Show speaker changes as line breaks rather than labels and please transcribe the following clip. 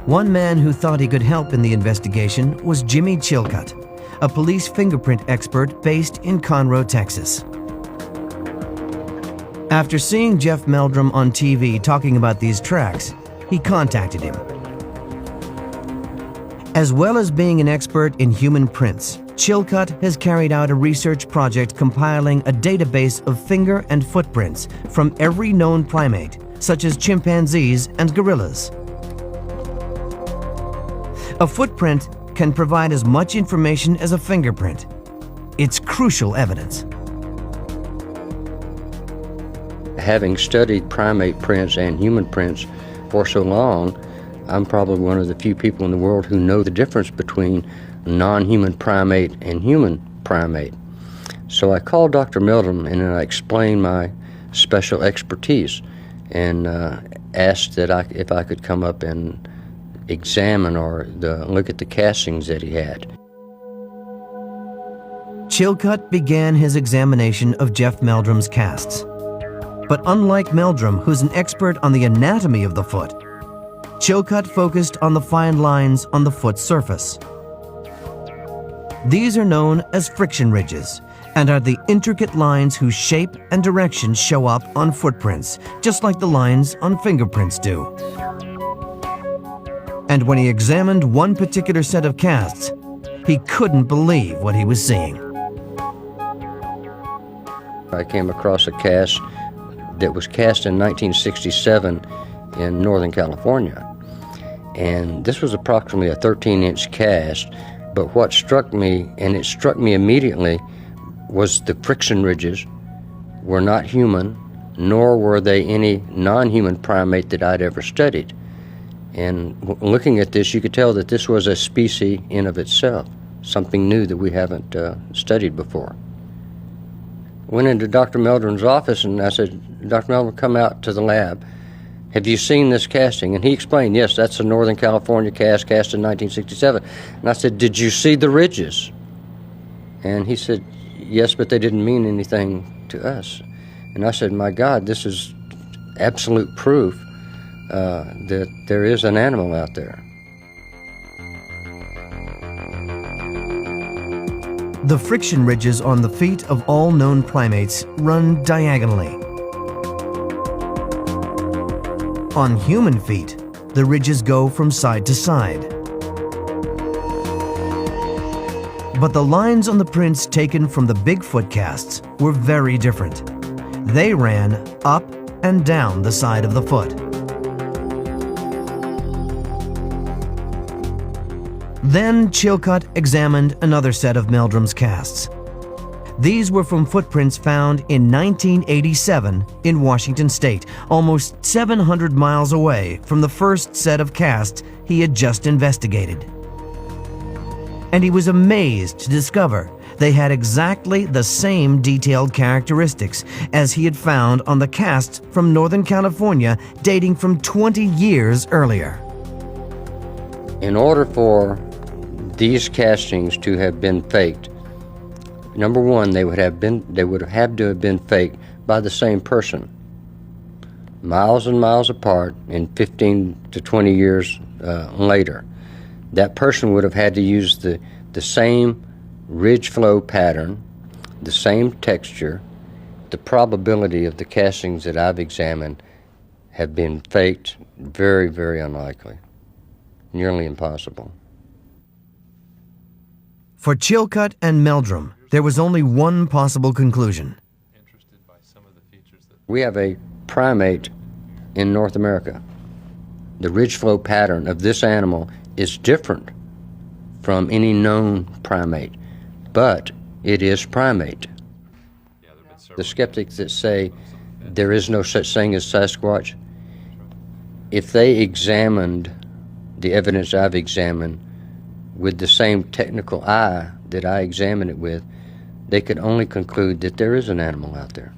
One man who thought he could help in the investigation was Jimmy Chilcutt, a police fingerprint expert based in Conroe, Texas. After seeing Jeff Meldrum on TV talking about these tracks, he contacted him. As well as being an expert in human prints, Chilcutt has carried out a research project compiling a database of finger and footprints from every known primate, such as chimpanzees and gorillas. A footprint can provide as much information as a fingerprint. It's crucial evidence.
Having studied primate prints and human prints for so long, I'm probably one of the few people in the world who know the difference between non-human primate and human primate. So I called Dr. Meldrum and I explained my special expertise and asked that if I could come up and examine or look at the castings that he had.
Chilcutt began his examination of Jeff Meldrum's casts. But unlike Meldrum, who's an expert on the anatomy of the foot, Chilcutt focused on the fine lines on the foot surface. These are known as friction ridges and are the intricate lines whose shape and direction show up on footprints, just like the lines on fingerprints do. And when he examined one particular set of casts, he couldn't believe what he was seeing.
I came across a cast that was cast in 1967 in Northern California. And this was approximately a 13-inch cast, but what struck me, and it struck me immediately, was the friction ridges were not human, nor were they any non-human primate that I'd ever studied. And looking at this, you could tell that this was a species in of itself, something new that we haven't studied before. Went into Dr. Meldrum's office and I said, Dr. Meldrum, come out to the lab. Have you seen this casting? And he explained, yes, that's a Northern California cast in 1967. And I said, did you see the ridges? And he said, yes, but they didn't mean anything to us. And I said, my God, this is absolute proof that there is an animal out there.
The friction ridges on the feet of all known primates run diagonally. On human feet, the ridges go from side to side. But the lines on the prints taken from the Bigfoot casts were very different. They ran up and down the side of the foot. Then Chilcutt examined another set of Meldrum's casts. These were from footprints found in 1987 in Washington State, almost 700 miles away from the first set of casts he had just investigated. And he was amazed to discover they had exactly the same detailed characteristics as he had found on the casts from Northern California dating from 20 years earlier.
In order for these castings to have been faked, number one, they would have had to have been faked by the same person, miles and miles apart, and 15 to 20 years later. That person would have had to use the same ridge flow pattern, the same texture. The probability of the castings that I've examined have been faked very, very unlikely, nearly impossible.
For Chilcutt and Meldrum, there was only one possible conclusion.
We have a primate in North America. The ridge flow pattern of this animal is different from any known primate, but it is primate. The skeptics that say there is no such thing as Sasquatch, if they examined the evidence I've examined with the same technical eye that I examine it with, they could only conclude that there is an animal out there.